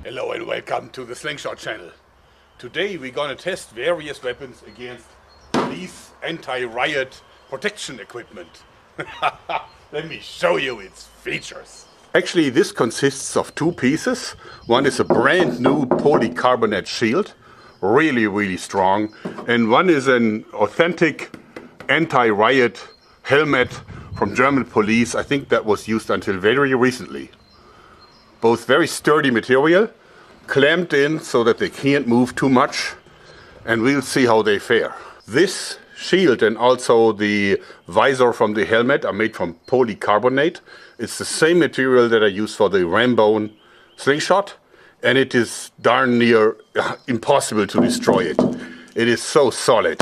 Hello and welcome to the Slingshot channel. Today we're gonna test various weapons against police anti-riot protection equipment. Let me show you its features. Actually, this consists of two pieces. One is a brand new polycarbonate shield, really strong, and one is an authentic anti-riot helmet from German police. I think that was used until very recently. Both very sturdy material, clamped in so that they can't move too much, and we'll see how they fare. This shield and also the visor from the helmet are made from polycarbonate. It's the same material that I use for the Rambone slingshot, and it is darn near impossible to destroy it. It is so solid.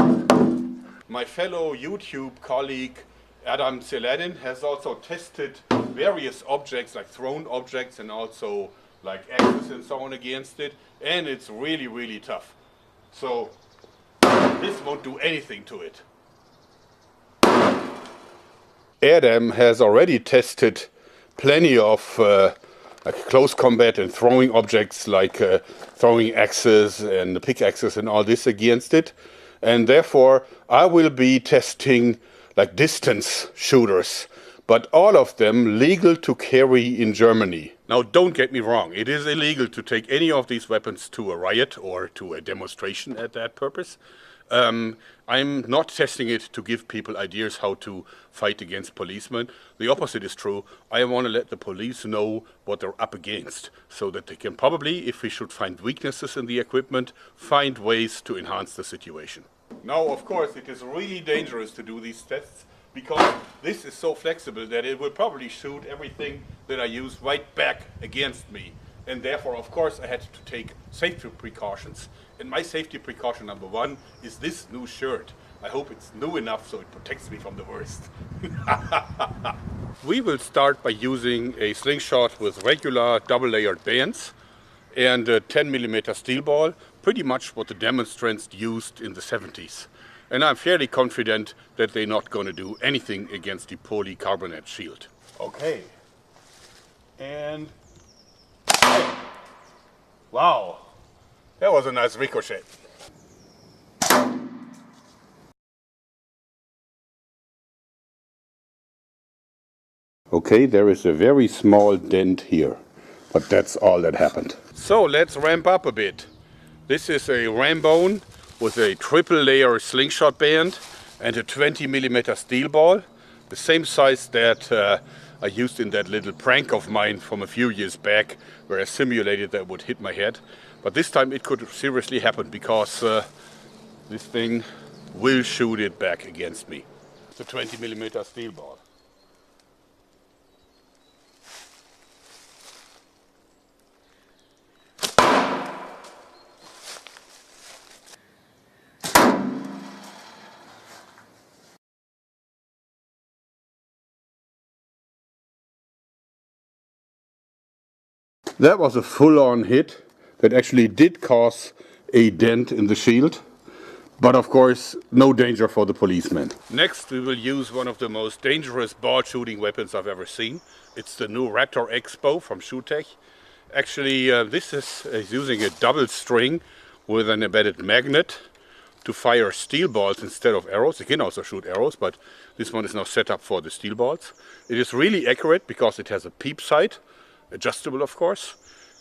My fellow YouTube colleague Adam Seladin has also tested various objects like thrown objects and also like axes and so on against it, and it's really tough. So this won't do anything to it. Adam has already tested plenty of like close combat and throwing objects like throwing axes and pickaxes and all this against it, and therefore I will be testing like distance shooters, but all of them legal to carry in Germany. Now don't get me wrong, it is illegal to take any of these weapons to a riot or to a demonstration at that purpose. I'm not testing it to give people ideas how to fight against policemen. The opposite is true. I want to let the police know what they're up against, so that they can probably, if we should find weaknesses in the equipment, find ways to enhance the situation. Now, of course, it is really dangerous to do these tests, because this is so flexible that it will probably shoot everything that I use right back against me. And therefore, of course, I had to take safety precautions. And my safety precaution number one is this new shirt. I hope it's new enough so it protects me from the worst. We will start by using a slingshot with regular double-layered bands and a 10mm steel ball, pretty much what the demonstrants used in the 70s. And I'm fairly confident that they're not going to do anything against the polycarbonate shield. Okay. And wow, that was a nice ricochet. Okay, there is a very small dent here, but that's all that happened. So let's ramp up a bit. This is a Rambone with a triple layer slingshot band and a 20mm steel ball, the same size that I used in that little prank of mine from a few years back, where I simulated that would hit my head. But this time it could seriously happen, because this thing will shoot it back against me. It's a 20mm steel ball. That was a full-on hit that actually did cause a dent in the shield, but of course no danger for the policeman. Next we will use one of the most dangerous ball shooting weapons I've ever seen. It's the new Raptor Expo from Shootech. Actually this is using a double string with an embedded magnet to fire steel balls instead of arrows. It can also shoot arrows, but this one is now set up for the steel balls. It is really accurate because it has a peep sight, adjustable of course,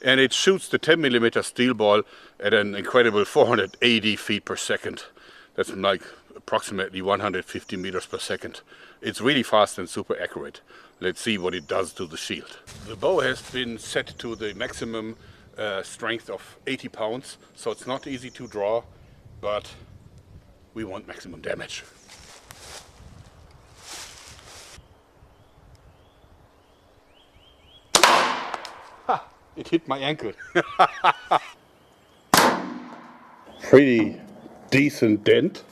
and it shoots the 10mm steel ball at an incredible 480 feet per second. That's like approximately 150 meters per second. It's really fast and super accurate. Let's see what it does to the shield. The bow has been set to the maximum strength of 80 pounds, so it's not easy to draw, but we want maximum damage. It hit my ankle. Pretty decent dent,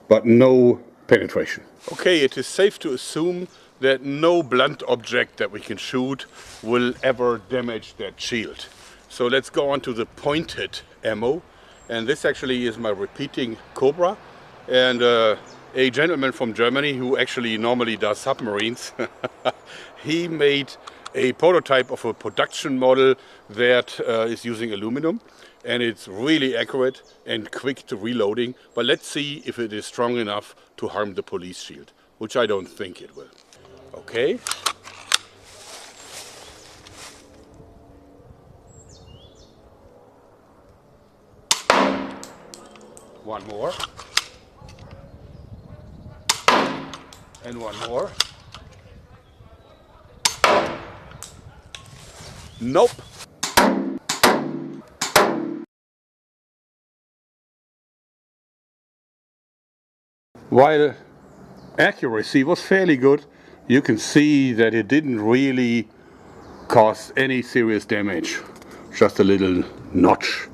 but no penetration. Okay, it is safe to assume that no blunt object that we can shoot will ever damage that shield. So let's go on to the pointed ammo. And this actually is my repeating Cobra. And a gentleman from Germany who actually normally does submarines. He made a prototype of a production model that is using aluminum, and it's really accurate and quick to reloading. But let's see if it is strong enough to harm the police shield, which I don't think it will. Okay. One more. And one more. Nope. While accuracy was fairly good, you can see that it didn't really cause any serious damage. Just a little notch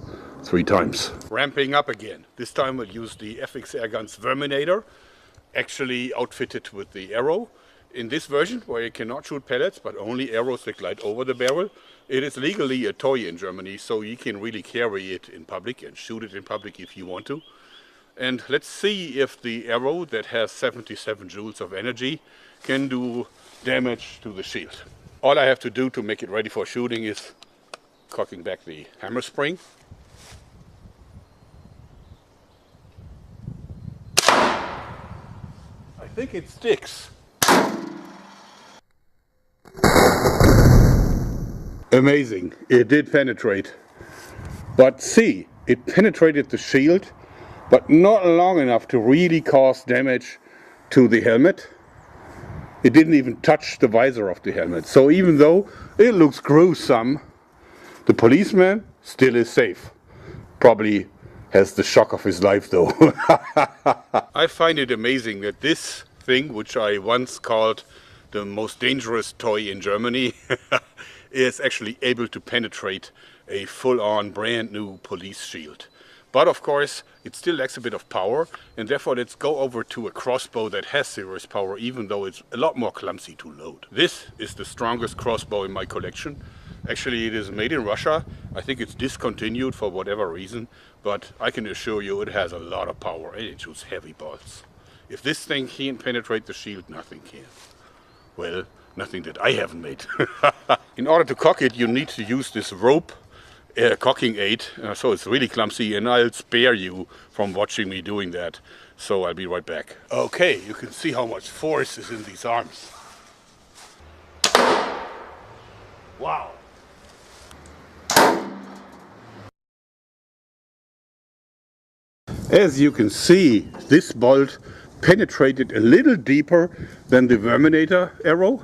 3 times. Ramping up again. This time we'll use the FX Airgun's Verminator, actually outfitted with the arrow. In this version, where you cannot shoot pellets but only arrows that glide over the barrel, it is legally a toy in Germany, so you can really carry it in public and shoot it in public if you want to. And let's see if the arrow that has 77 joules of energy can do damage to the shield. All I have to do to make it ready for shooting is cocking back the hammer spring. I think it sticks. Amazing, it did penetrate. But see, it penetrated the shield, but not long enough to really cause damage to the helmet. It didn't even touch the visor of the helmet. So even though it looks gruesome, the policeman still is safe. Probably has the shock of his life though. I find it amazing that this thing, which I once called the most dangerous toy in Germany, is actually able to penetrate a full-on brand new police shield. But of course it still lacks a bit of power, and therefore let's go over to a crossbow that has serious power, even though it's a lot more clumsy to load. This is the strongest crossbow in my collection. Actually it is made in Russia. I think it's discontinued for whatever reason, but I can assure you it has a lot of power and it shoots heavy bolts. If this thing can't penetrate the shield, nothing can. Well, nothing that I haven't made. In order to cock it, you need to use this rope cocking aid, so it's really clumsy, and I'll spare you from watching me doing that. So I'll be right back. Okay, you can see how much force is in these arms. Wow. As you can see, this bolt penetrated a little deeper than the Verminator arrow,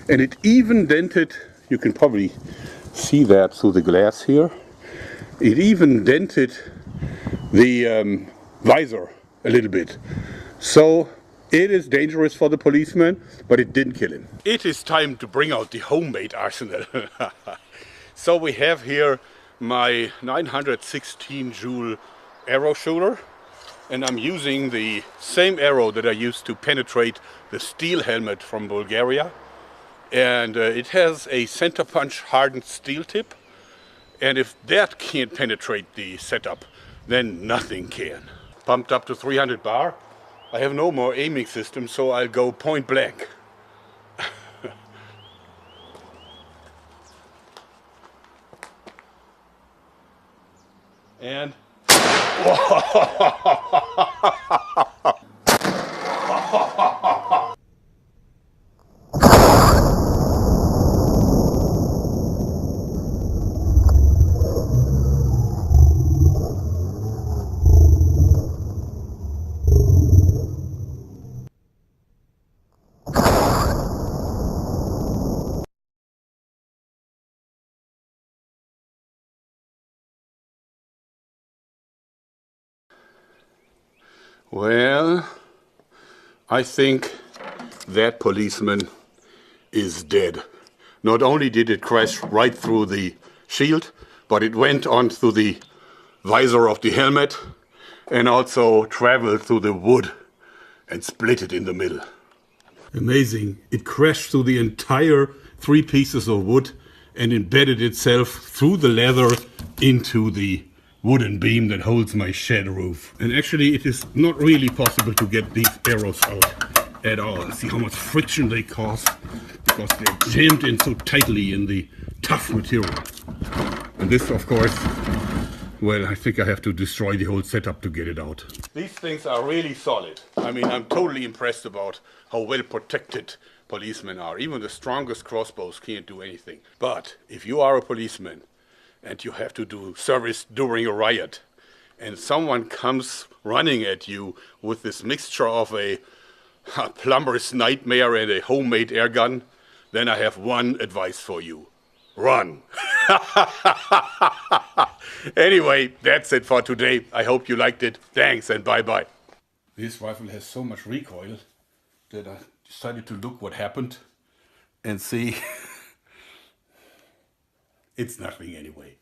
and it even dented, you can probably see that through the glass here, it even dented the visor a little bit. So it is dangerous for the policeman, but it didn't kill him. It is time to bring out the homemade arsenal. So we have here my 916 joule arrow shooter, and I'm using the same arrow that I used to penetrate the steel helmet from Bulgaria. And it has a center punch hardened steel tip, and if that can't penetrate the setup, then nothing can. Pumped up to 300 bar. I have no more aiming system, so I'll go point blank. And well, I think that policeman is dead. Not only did it crash right through the shield, but it went on through the visor of the helmet and also traveled through the wood and split it in the middle. Amazing. It crashed through the entire 3 pieces of wood and embedded itself through the leather into the wooden beam that holds my shed roof. And actually it is not really possible to get these arrows out at all. See how much friction they cause, because they're jammed in so tightly in the tough material. And this, of course, well, I think I have to destroy the whole setup to get it out. These things are really solid. I mean, I'm totally impressed about how well protected policemen are. Even the strongest crossbows can't do anything. But if you are a policeman and you have to do service during a riot, and someone comes running at you with this mixture of a plumber's nightmare and a homemade air gun, then I have one advice for you. Run! Anyway, that's it for today. I hope you liked it. Thanks and bye-bye. This rifle has so much recoil that I decided to look what happened and see. It's nothing anyway.